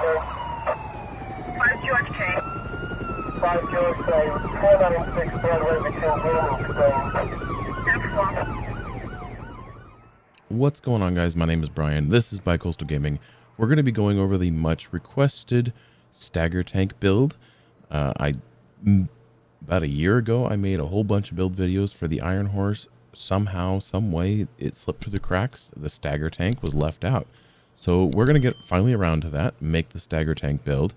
5 George K. 5 George K. 496 Broadway between Boone and Spain. What's going on, guys? My name is Brian. This is Bicoastal Gaming. We're going to be going over the much requested Stagger tank build. About a year ago, I made a whole bunch of build videos for the Iron Horse. Somehow, some way, it slipped through the cracks. The Stagger tank was left out. So we're going to get finally around to that, make the Stagger tank build.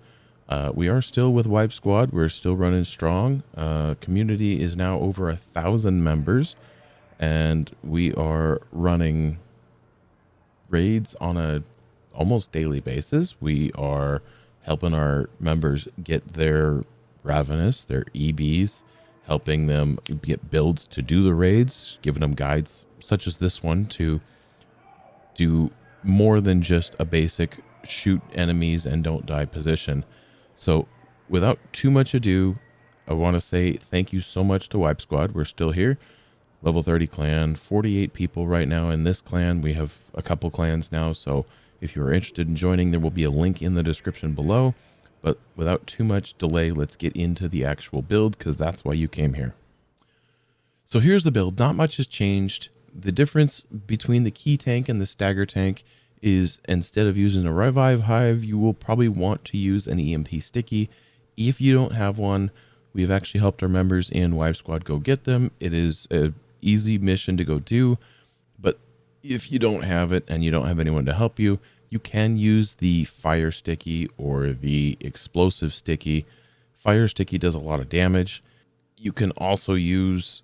We are still with Wipe Squad. We're still running strong. Community is now over 1,000 members, and we are running raids on a almost daily basis. We are helping our members get their Ravenous, their EBs, helping them get builds to do the raids, giving them guides such as this one to do more than just a basic shoot enemies and don't die position. So without too much ado, I want to say thank you so much to Wipe Squad. We're still here. Level 30 clan, 48 people right now in this clan. We have a couple clans now, so if you are interested in joining, there will be a link in the description below. But without too much delay, let's get into the actual build, because that's why you came here. So here's the build. Not much has changed. The difference between the key tank and the Stagger tank is instead of using a Revive Hive, you will probably want to use an EMP sticky. If you don't have one, we've actually helped our members in Wipe Squad go get them. It is an easy mission to go do, but if you don't have it and you don't have anyone to help you, you can use the fire sticky or the explosive sticky. Fire sticky does a lot of damage. You can also use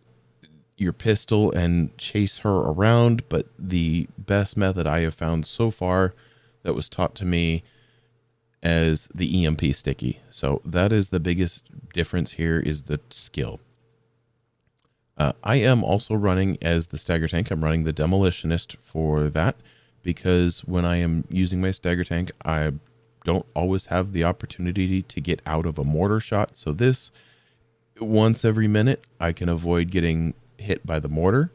your pistol and chase her around, but the best method I have found so far that was taught to me as the EMP sticky. So that is the biggest difference here, is the skill. I am also running as the Stagger tank. I'm running the Demolitionist for that, because when I am using my Stagger tank, I don't always have the opportunity to get out of a mortar shot. So this, once every minute, I can avoid getting hit by the mortar.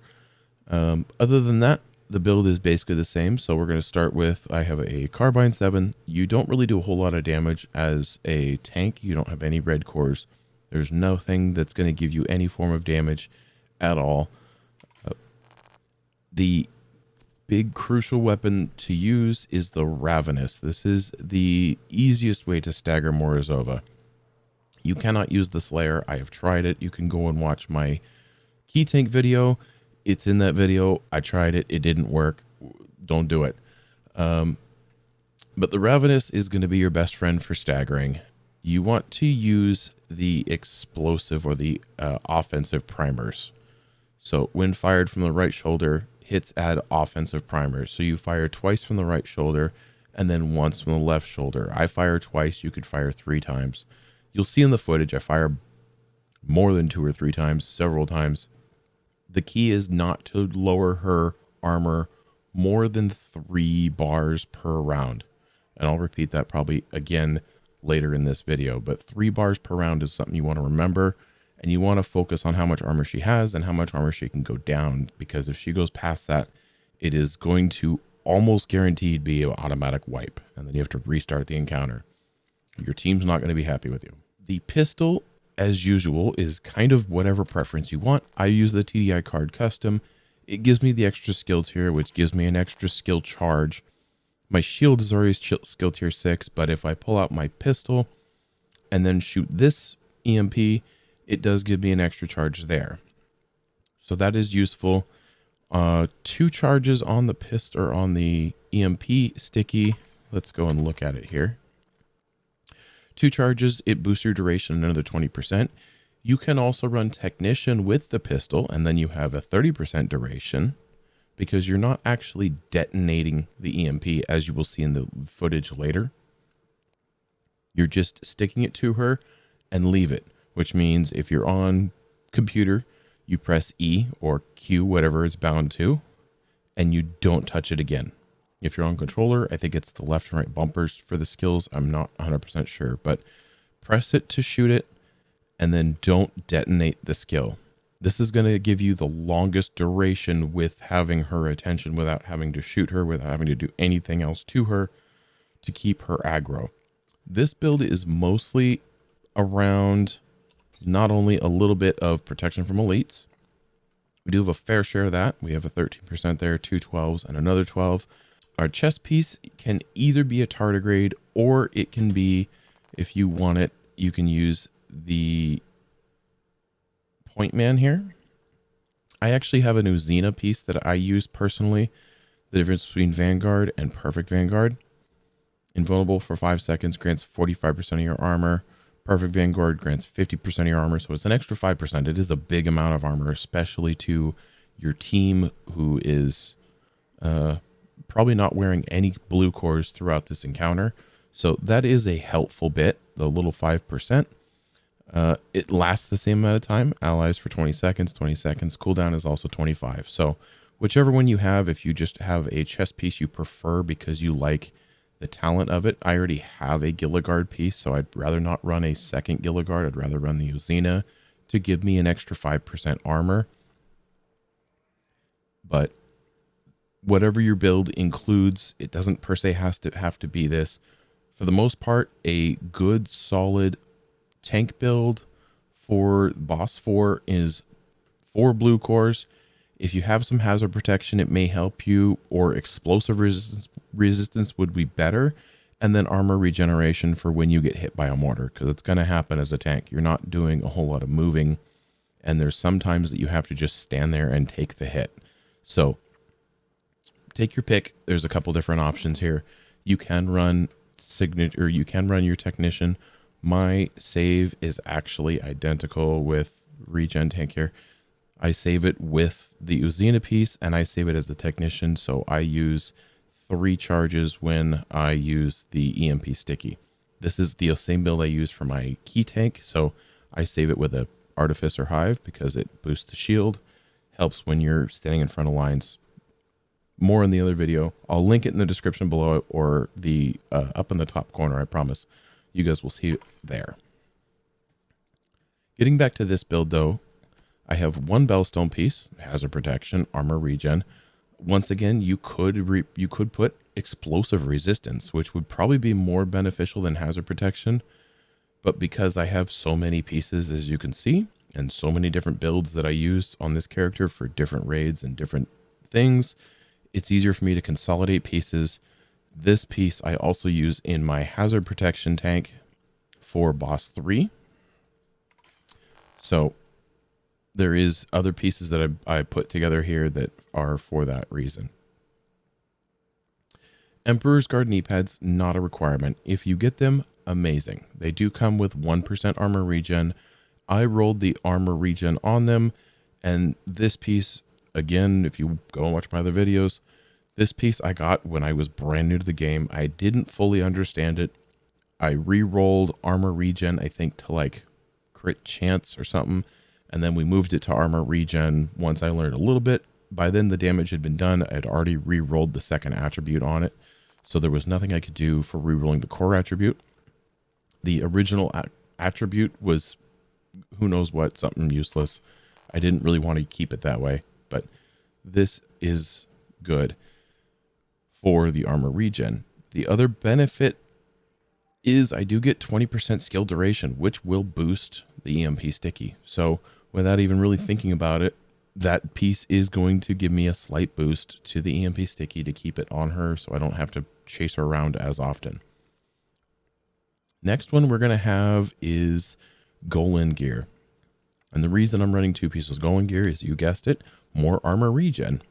Other than that, the build is basically the same. So we're going to start with, I have a Carbine 7. You don't really do a whole lot of damage as a tank. You don't have any red cores. There's nothing that's going to give you any form of damage at all. The big crucial weapon to use is the Ravenous. This is the easiest way to stagger Morozova. You cannot use the Slayer. I have tried it. You can go and watch my key tank video. It's in that video. I tried it. It didn't work. Don't do it. But the Ravenous is going to be your best friend for staggering. You want to use the explosive or the offensive primers. So when fired from the right shoulder, hits add offensive primers. So you fire twice from the right shoulder and then once from the left shoulder. I fire twice. You could fire 3 times. You'll see in the footage I fire more than 2 or 3 times, several times. The key is not to lower her armor more than 3 bars per round. And I'll repeat that probably again later in this video, but 3 bars per round is something you want to remember. And you want to focus on how much armor she has and how much armor she can go down, because if she goes past that, it is going to almost guaranteed be an automatic wipe, and then you have to restart the encounter. Your team's not going to be happy with you. The pistol, as usual, is kind of whatever preference you want. I use the TDI card custom. It gives me the extra skill tier, which gives me an extra skill charge. My shield is already skill tier 6, but if I pull out my pistol and then shoot this EMP, it does give me an extra charge there. So that is useful. 2 charges on the pistol or on the EMP sticky. Let's go and look at it here. 2 charges, it boosts your duration another 20%. You can also run Technician with the pistol, and then you have a 30% duration, because you're not actually detonating the EMP, as you will see in the footage later. You're just sticking it to her and leave it. Which means if you're on computer, you press E or Q, whatever it's bound to, and you don't touch it again. If you're on controller, I think it's the left and right bumpers for the skills. I'm not 100% sure, but press it to shoot it, and then don't detonate the skill. This is going to give you the longest duration with having her attention without having to shoot her, without having to do anything else to her to keep her aggro. This build is mostly around not only a little bit of protection from elites. We do have a fair share of that. We have a 13% there, 2 12s, and another 12. Our chest piece can either be a tardigrade or it can be, if you want it, you can use the point man here. I actually have an Uzina piece that I use personally. The difference between Vanguard and Perfect Vanguard. Invulnerable for 5 seconds grants 45% of your armor. Perfect Vanguard grants 50% of your armor, so it's an extra 5%. It is a big amount of armor, especially to your team who is probably not wearing any blue cores throughout this encounter. So that is a helpful bit, the little 5%. It lasts the same amount of time. Allies for 20 seconds, 20 seconds. Cooldown is also 25. So whichever one you have, if you just have a chest piece you prefer because you like the talent of it. I already have a Gilligard piece, so I'd rather not run a second Gilligard. I'd rather run the Uzina to give me an extra 5% armor. But whatever your build includes, it doesn't per se have to be this. For the most part, a good solid tank build for boss 4 is 4 blue cores. If you have some hazard protection, it may help you, or explosive resistance would be better. And then armor regeneration for when you get hit by a mortar, because it's going to happen as a tank. You're not doing a whole lot of moving, and there's sometimes that you have to just stand there and take the hit. So take your pick. There's a couple different options here. You can run signature, you can run your technician. My save is actually identical with regen tank here. I save it with the Uzina piece, and I save it as the technician, so I use 3 charges when I use the EMP sticky. This is the same build I use for my key tank, so I save it with a Artificer Hive because it boosts the shield, helps when you're standing in front of lines. More in the other video. I'll link it in the description below or the up in the top corner, I promise. You guys will see it there. Getting back to this build though, I have 1 Bellstone piece, hazard protection, armor regen. Once again, you could put explosive resistance, which would probably be more beneficial than hazard protection. But because I have so many pieces, as you can see, and so many different builds that I use on this character for different raids and different things, it's easier for me to consolidate pieces. This piece I also use in my hazard protection tank for boss 3. So there is other pieces that I put together here that are for that reason. Emperor's Guard knee pads, not a requirement. If you get them, amazing. They do come with 1% armor regen. I rolled the armor regen on them, and this piece, again, if you go and watch my other videos, this piece I got when I was brand new to the game. I didn't fully understand it. I re-rolled armor regen, I think, to like crit chance or something. And then we moved it to armor regen once I learned a little bit. By then the damage had been done. I had already re-rolled the second attribute on it. So there was nothing I could do for re-rolling the core attribute. The original attribute was who knows what, something useless. I didn't really want to keep it that way. But this is good for the armor regen. The other benefit is I do get 20% skill duration, which will boost the EMP sticky. So without even really thinking about it, that piece is going to give me a slight boost to the EMP sticky to keep it on her so I don't have to chase her around as often. Next one we're going to have is Golan gear. And the reason I'm running 2 pieces of Golan gear is, you guessed it, more armor regen.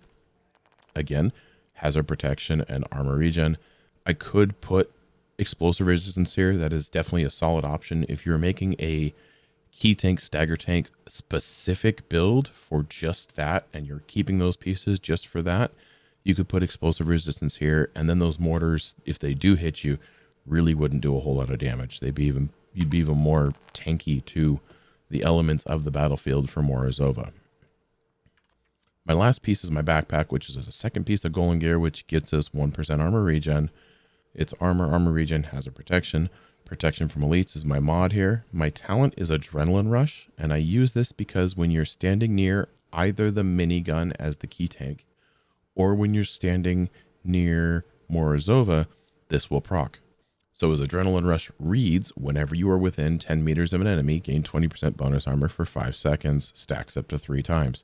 Again, hazard protection and armor regen. I could put explosive resistance here. That is definitely a solid option. If you're making a key tank, stagger tank specific build for just that, and you're keeping those pieces just for that, you could put explosive resistance here, and then those mortars, if they do hit you, really wouldn't do a whole lot of damage. You'd be even more tanky to the elements of the battlefield for Morozova. My last piece is my backpack, which is a second piece of Golan gear, which gets us 1% armor regen. It's armor regen, hazard protection. Protection from elites is my mod here. My talent is Adrenaline Rush, and I use this because when you're standing near either the minigun as the key tank, or when you're standing near Morozova, this will proc. So as Adrenaline Rush reads, whenever you are within 10 meters of an enemy, gain 20% bonus armor for 5 seconds, stacks up to 3 times.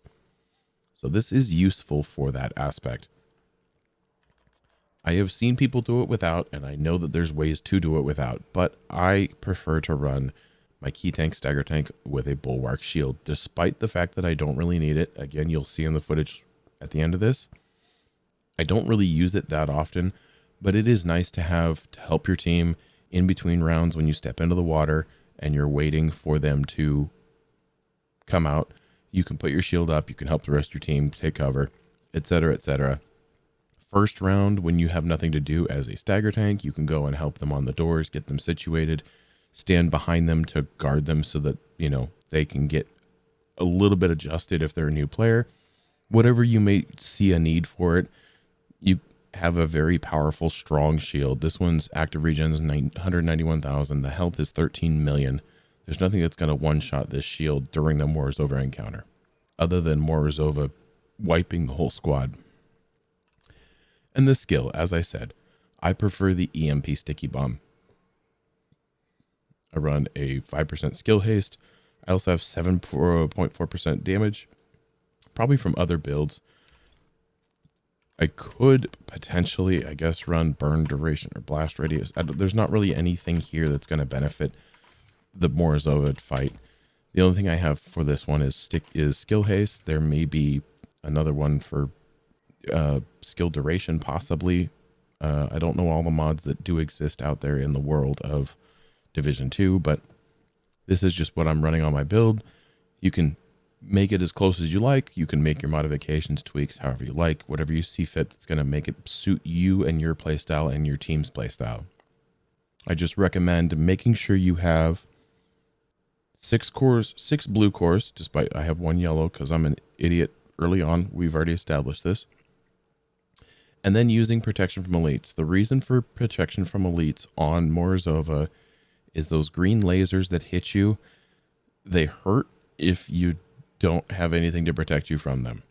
So this is useful for that aspect. I have seen people do it without, and I know that there's ways to do it without, but I prefer to run my key tank stagger tank with a bulwark shield, despite the fact that I don't really need it. Again, you'll see in the footage at the end of this. I don't really use it that often, but it is nice to have to help your team in between rounds when you step into the water and you're waiting for them to come out. You can put your shield up, you can help the rest of your team take cover, etc., etc. First round, when you have nothing to do as a stagger tank, you can go and help them on the doors, get them situated, stand behind them to guard them so that, you know, they can get a little bit adjusted if they're a new player. Whatever you may see a need for it, you have a very powerful, strong shield. This one's active regen is 191,000. The health is 13 million. There's nothing that's going to one-shot this shield during the Morozova encounter, other than Morozova wiping the whole squad. And the skill, as I said, I prefer the EMP Sticky Bomb. I run a 5% skill haste. I also have 7.4% damage, probably from other builds. I could potentially, I guess, run burn duration or blast radius. There's not really anything here that's going to benefit the Morozova fight. The only thing I have for this one is skill haste. There may be another one for skill duration, possibly. I don't know all the mods that do exist out there in the world of Division 2, but this is just what I'm running on my build. You can make it as close as you like. You can make your modifications, tweaks, however you like, whatever you see fit that's going to make it suit you and your playstyle and your team's playstyle. I just recommend making sure you have 6 blue cores, despite I have 1 yellow because I'm an idiot early on. We've already established this. And then using protection from elites. The reason for protection from elites on Morozova is those green lasers that hit you. They hurt if you don't have anything to protect you from them.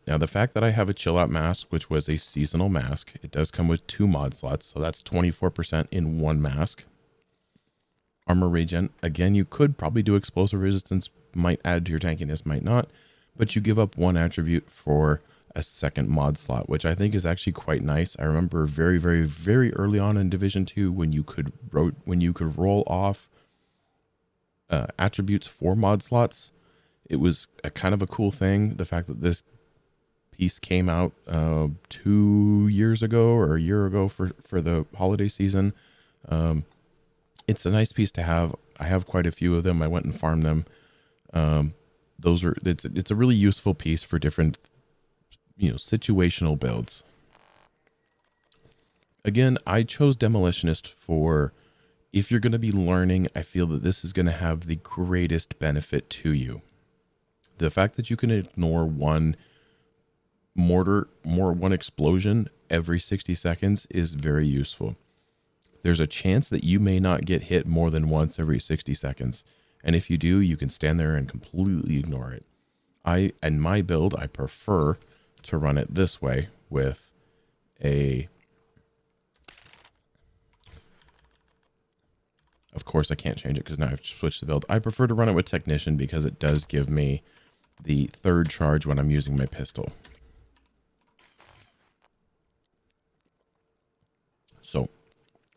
Now, the fact that I have a chill out mask, which was a seasonal mask, it does come with 2 mod slots, so that's 24% in 1 mask. Armor regen, again, you could probably do explosive resistance, might add to your tankiness, might not, but you give up 1 attribute for a 2nd mod slot, which I think is actually quite nice. I remember very, very, very early on in Division 2 when you could roll off attributes for mod slots. It was a kind of a cool thing. The fact that this piece came out 2 years ago or a year ago for the holiday season. It's a nice piece to have. I have quite a few of them. I went and farmed them. It's a really useful piece for different, situational builds. Again, I chose Demolitionist for, if you're going to be learning, I feel that this is going to have the greatest benefit to you. The fact that you can ignore one one explosion every 60 seconds is very useful. There's a chance that you may not get hit more than once every 60 seconds. And if you do, you can stand there and completely ignore it. In my build, I prefer to run it this way with a... Of course, I can't change it because now I've switched the build. I prefer to run it with Technician because it does give me the 3rd charge when I'm using my pistol. So,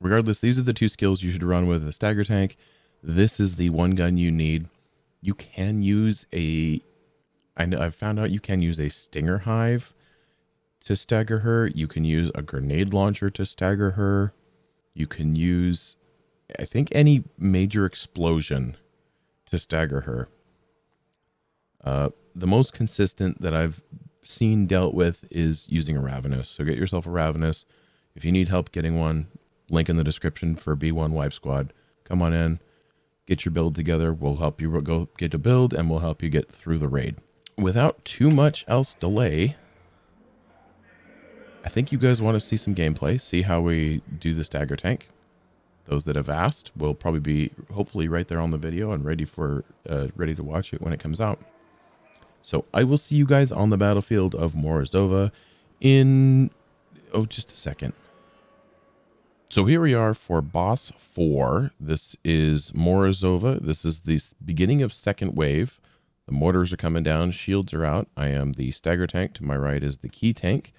regardless, these are the 2 skills you should run with a Stagger Tank. This is the one gun you need. You can use I've found out you can use a Stinger Hive to stagger her. You can use a grenade launcher to stagger her. You can use, I think, any major explosion to stagger her. The most consistent that I've seen dealt with is using a Ravenous. So get yourself a Ravenous. If you need help getting one, link in the description for B1 Wipe Squad. Come on in, get your build together. We'll help you go get a build, and we'll help you get through the raid. Without too much else delay, I think you guys want to see some gameplay, see how we do the Stagger Tank. Those that have asked will probably be hopefully right there on the video and ready to watch it when it comes out. So I will see you guys on the battlefield of Morozova in just a second. So here we are for boss 4. This is Morozova. This is the beginning of second wave. The mortars are coming down, shields are out. I am the stagger tank. To my right is the key tank.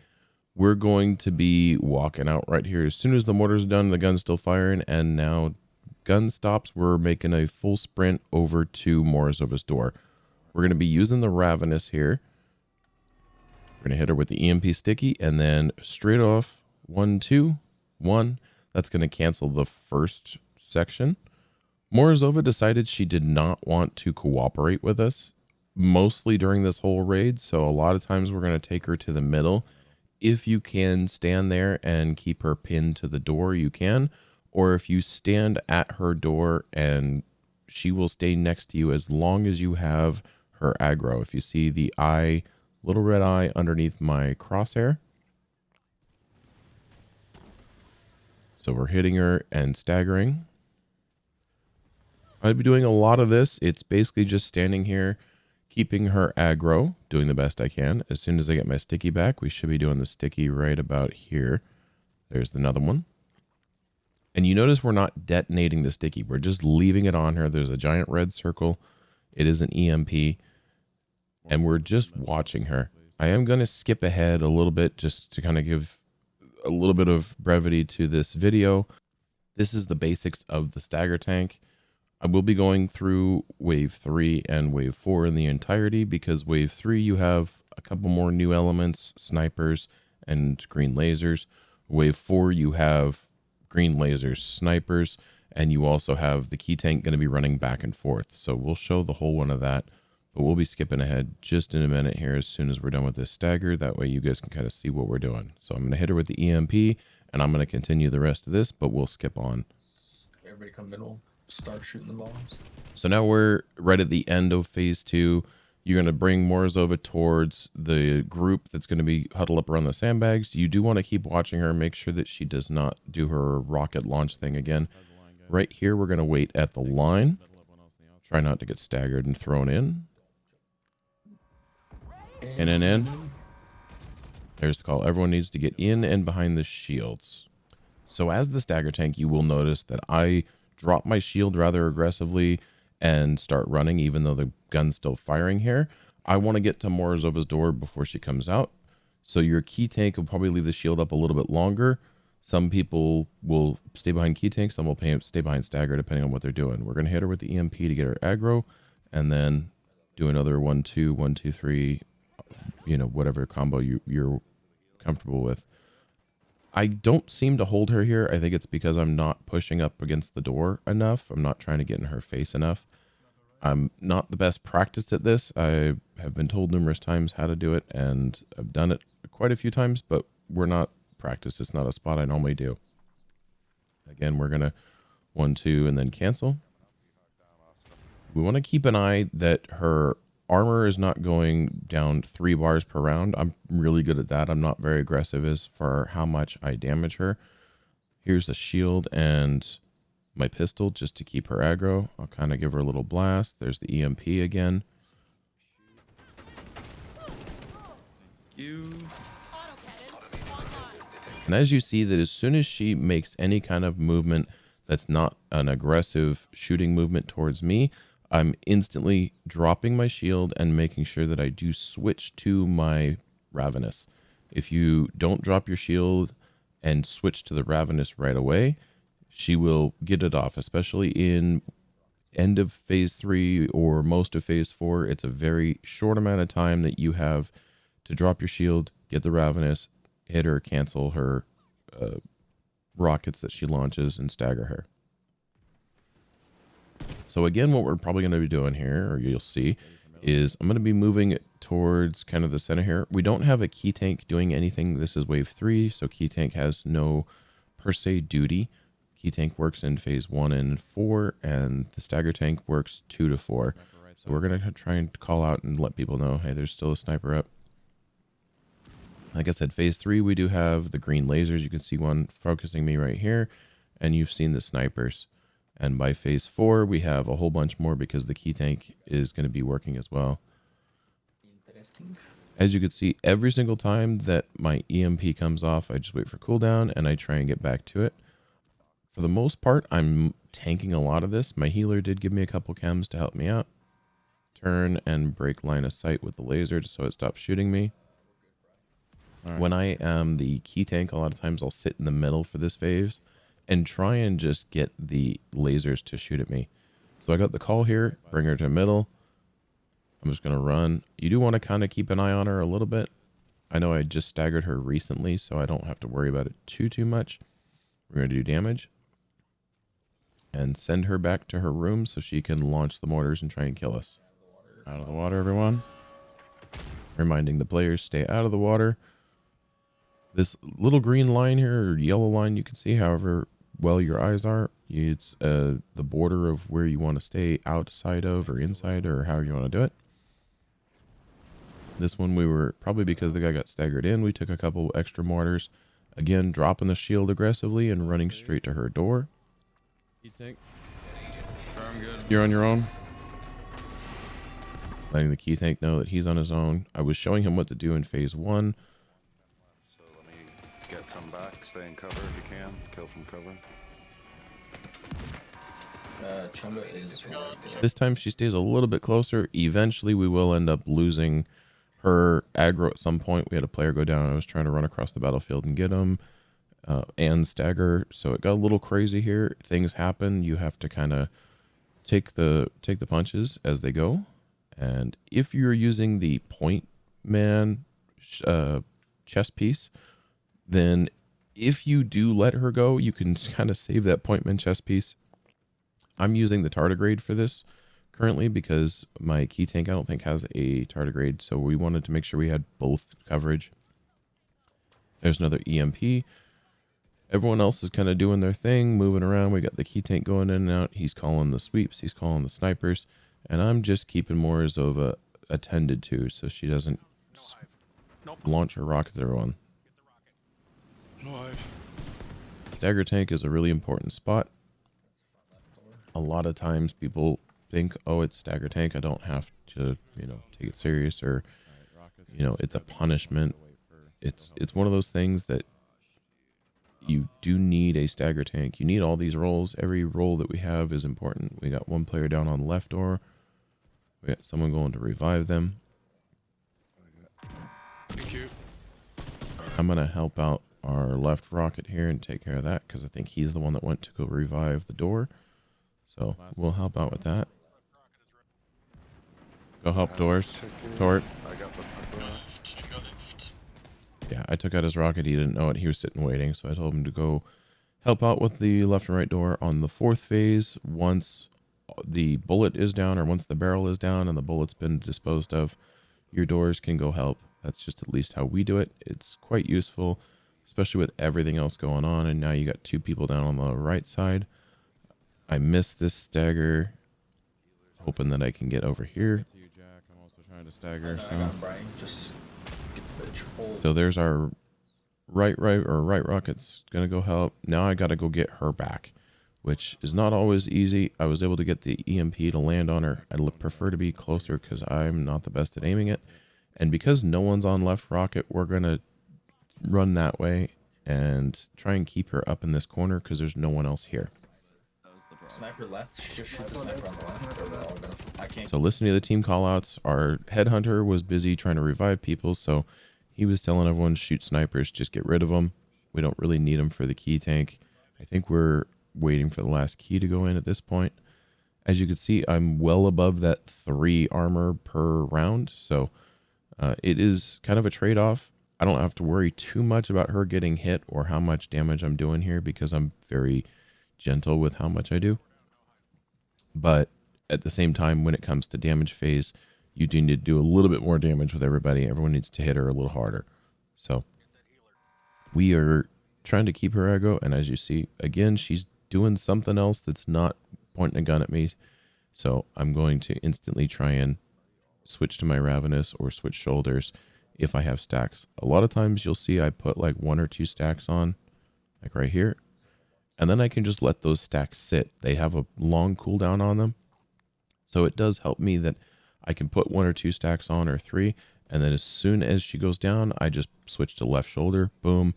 We're going to be walking out right here. As soon as the mortar's done, the gun's still firing, and now gun stops. We're making a full sprint over to Morozova's door. We're going to be using the Ravenous here. We're going to hit her with the EMP sticky, and then straight off, 1, 2, 1. That's going to cancel the first section. Morozova decided she did not want to cooperate with us, mostly during this whole raid, so a lot of times we're going to take her to the middle. If you can stand there and keep her pinned to the door, you can. Or if you stand at her door, and she will stay next to you as long as you have her aggro. If you see the eye, little red eye underneath my crosshair. So we're hitting her and staggering. I'll be doing a lot of this. It's basically just standing here, keeping her aggro, doing the best I can. As soon as I get my sticky back, we should be doing the sticky right about here. There's another one. And you notice we're not detonating the sticky. We're just leaving it on her. There's a giant red circle. It is an EMP. And we're just watching her. I am going to skip ahead a little bit just to kind of give a little bit of brevity to this video. This is the basics of the stagger tank. I will be going through wave 3 and wave 4 in the entirety, because wave 3 you have a couple more new elements, snipers and green lasers. Wave 4 you have green lasers, snipers, and you also have the key tank going to be running back and forth. So we'll show the whole one of that, but we'll be skipping ahead just in a minute here as soon as we're done with this stagger. That way you guys can kind of see what we're doing. So I'm going to hit her with the EMP, and I'm going to continue the rest of this, but we'll skip on. Everybody come middle, start shooting the bombs. So now we're right at the end of phase 2. You're going to bring Morozova towards the group that's going to be huddled up around the sandbags. You do want to keep watching her, make sure that she does not do her rocket launch thing again. Right here, we're going to wait at the line. Try not to get staggered and thrown in. In. There's the call. Everyone needs to get in and behind the shields. So as the stagger tank, you will notice that I drop my shield rather aggressively and start running, even though the gun's still firing here. I want to get to Morozova's door before she comes out. So your key tank will probably leave the shield up a little bit longer. Some people will stay behind key tank, some will stay behind stagger, depending on what they're doing. We're going to hit her with the EMP to get her aggro, and then do another 1, 2, 1, 2, 3, whatever combo you're comfortable with. I don't seem to hold her here. I think it's because I'm not pushing up against the door enough. I'm not trying to get in her face enough. I'm not the best practiced at this. I have been told numerous times how to do it, and I've done it quite a few times, but we're not practiced. It's not a spot I normally do. Again, we're going to 1, 2, and then cancel. We want to keep an eye that her armor is not going down 3 bars per round. I'm really good at that. I'm not very aggressive as for how much I damage her. Here's the shield and my pistol just to keep her aggro. I'll kind of give her a little blast. There's the EMP again. And as you see, that as soon as she makes any kind of movement that's not an aggressive shooting movement towards me, I'm instantly dropping my shield and making sure that I do switch to my Ravenous. If you don't drop your shield and switch to the Ravenous right away, she will get it off, especially in end of phase 3 or most of phase 4. It's a very short amount of time that you have to drop your shield, get the Ravenous, hit her, cancel her rockets that she launches, and stagger her. So again, what we're probably going to be doing here, or you'll see, is I'm going to be moving towards kind of the center here. We don't have a key tank doing anything. This is wave 3, so key tank has no per se duty. Key tank works in phase 1 and 4, and the stagger tank works 2 to 4. So we're going to try and call out and let people know, hey, there's still a sniper up. Like I said, phase 3, we do have the green lasers. You can see one focusing me right here, and you've seen the snipers. And by phase 4, we have a whole bunch more because the key tank is going to be working as well. Interesting. As you can see, every single time that my EMP comes off, I just wait for cooldown and I try and get back to it. For the most part, I'm tanking a lot of this. My healer did give me a couple chems to help me out. Turn and break line of sight with the laser so it stops shooting me. Right. When I am the key tank, a lot of times I'll sit in the middle for this phase and try and just get the lasers to shoot at me. So I got the call here, bring her to the middle. I'm just going to run. You do want to kind of keep an eye on her a little bit. I know I just staggered her recently, so I don't have to worry about it too much. We're going to do damage and send her back to her room so she can launch the mortars and try and kill us. Out of the water, everyone. Reminding the players, stay out of the water. This little green line here, or yellow line, you can see however well your eyes are. It's the border of where you want to stay outside of or inside or however you want to do it. This one we were, probably because the guy got staggered in, we took a couple extra mortars. Again, dropping the shield aggressively and running straight to her door. You're on your own. Letting the key tank know that he's on his own. I was showing him what to do in phase 1. So let me get some back. Stay in cover if you can. Kill from cover. Chumba is right there. This time she stays a little bit closer. Eventually we will end up losing her aggro at some point. We had a player go down. I was trying to run across the battlefield and get him and stagger. So it got a little crazy here. Things happen. You have to kind of take the punches as they go. And if you're using the point man chess piece, then if you do let her go, you can kind of save that point man chess piece. I'm using the tardigrade for this currently because my key tank I don't think has a tardigrade, so we wanted to make sure we had both coverage. There's another EMP. Everyone else is kind of doing their thing, moving around. We got the key tank going in and out. He's calling the sweeps. He's calling the snipers. And I'm just keeping Morozova attended to so she doesn't launch her rockets at everyone. Stagger tank is a really important spot. A lot of times people think, oh, it's stagger tank. I don't have to, take it serious, or, it's a punishment. It's one of those things that you do need a stagger tank. You need all these roles. Every role that we have is important. We got one player down on the left door. We got someone going to revive them. Thank you. I'm going to help out our left rocket here and take care of that because I think he's the one that went to go revive the door. So we'll help out with that. Go help doors. Tort. I got the left. Yeah, I took out his rocket. He didn't know it. He was sitting waiting. So I told him to go help out with the left and right door on the 4th phase. Once the bullet is down, or once the barrel is down and the bullet's been disposed of, your doors can go help. That's just at least how we do it. It's quite useful, especially with everything else going on. And now you got 2 people down on the right side. I missed this stagger. Hoping that I can get over here. I'm also trying to stagger. Brian, just get the bitch hold. So there's our right rocket's gonna go help. Now I gotta go get her back, which is not always easy. I was able to get the EMP to land on her. I prefer to be closer because I'm not the best at aiming it. And because no one's on left rocket, we're gonna run that way and try and keep her up in this corner because there's no one else here. Sniper left, just shoot the sniper on the left, or we're all gonna. I can't. So listening to the team callouts, our headhunter was busy trying to revive people, so he was telling everyone to shoot snipers, just get rid of them. We don't really need them for the key tank. I think we're waiting for the last key to go in at this point. As you can see, I'm well above that 3 armor per round, so it is kind of a trade-off. I don't have to worry too much about her getting hit or how much damage I'm doing here because I'm very gentle with how much I do. But at the same time, when it comes to damage phase, you do need to do a little bit more damage with everybody. Everyone needs to hit her a little harder. So we are trying to keep her aggro, and as you see, again, she's doing something else that's not pointing a gun at me. So I'm going to instantly try and switch to my Ravenous or switch shoulders if I have stacks. A lot of times you'll see I put like 1 or 2 stacks on, like right here. And then I can just let those stacks sit. They have a long cooldown on them. So it does help me that I can put 1 or 2 stacks on, or 3. And then as soon as she goes down, I just switch to left shoulder. Boom.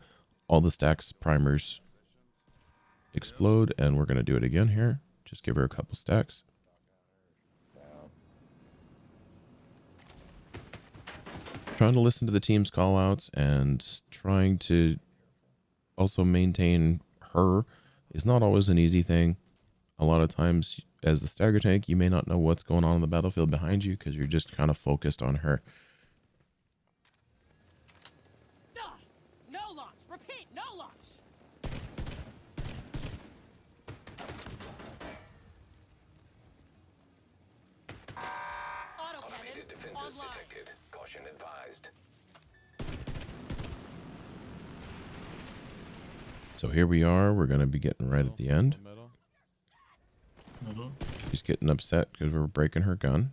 All the stacks, primers explode, and we're going to do it again here. Just give her a couple stacks. Trying to listen to the team's call outs and trying to also maintain her is not always an easy thing. A lot of times as the stagger tank, you may not know what's going on the battlefield behind you because you're just kind of focused on her. No launch. Repeat, no launch. Automated defenses detected. Caution advised. So here we are. We're going to be getting right at the end. She's getting upset because we're breaking her gun.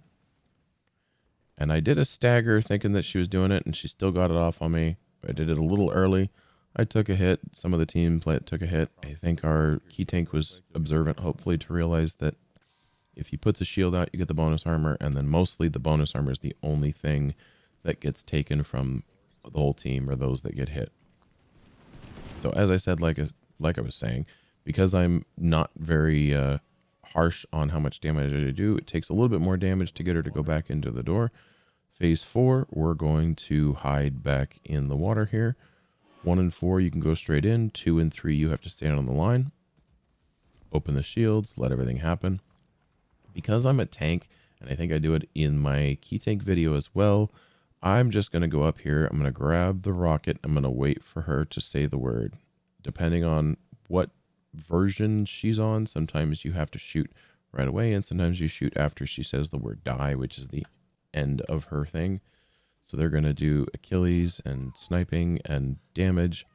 And I did a stagger thinking that she was doing it, and she still got it off on me. I did it a little early. I took a hit. Some of the team took a hit. I think our key tank was observant, hopefully, to realize that if he puts a shield out, you get the bonus armor, and then mostly the bonus armor is the only thing that gets taken from the whole team or those that get hit. So as I said, like I was saying, because I'm not very harsh on how much damage I do, it takes a little bit more damage to get her to go back into the door. Phase 4, we're going to hide back in the water here. 1 and 4, you can go straight in. 2 and 3, you have to stand on the line. Open the shields, let everything happen. Because I'm a tank, and I think I do it in my key tank video as well, I'm just going to go up here. I'm going to grab the rocket. I'm going to wait for her to say the word. Depending on what version she's on, sometimes you have to shoot right away, and sometimes you shoot after she says the word die, which is the end of her thing. So they're going to do Achilles and sniping and damage.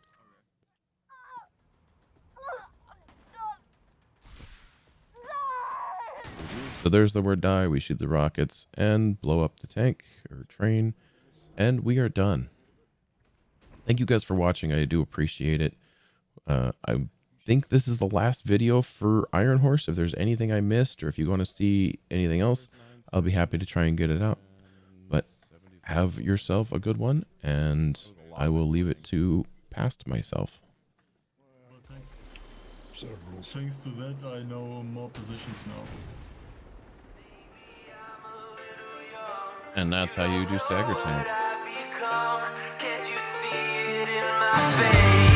So there's the word die. We shoot the rockets and blow up the tank or train, and we are done. Thank you guys for watching. I do appreciate it. I think this is the last video for Iron Horse. If there's anything I missed, or if you want to see anything else, I'll be happy to try and get it out. But have yourself a good one, and I will leave it to past myself. Thanks to that, I know more positions now. And that's how you do stagger tank. Can't you see it in my face?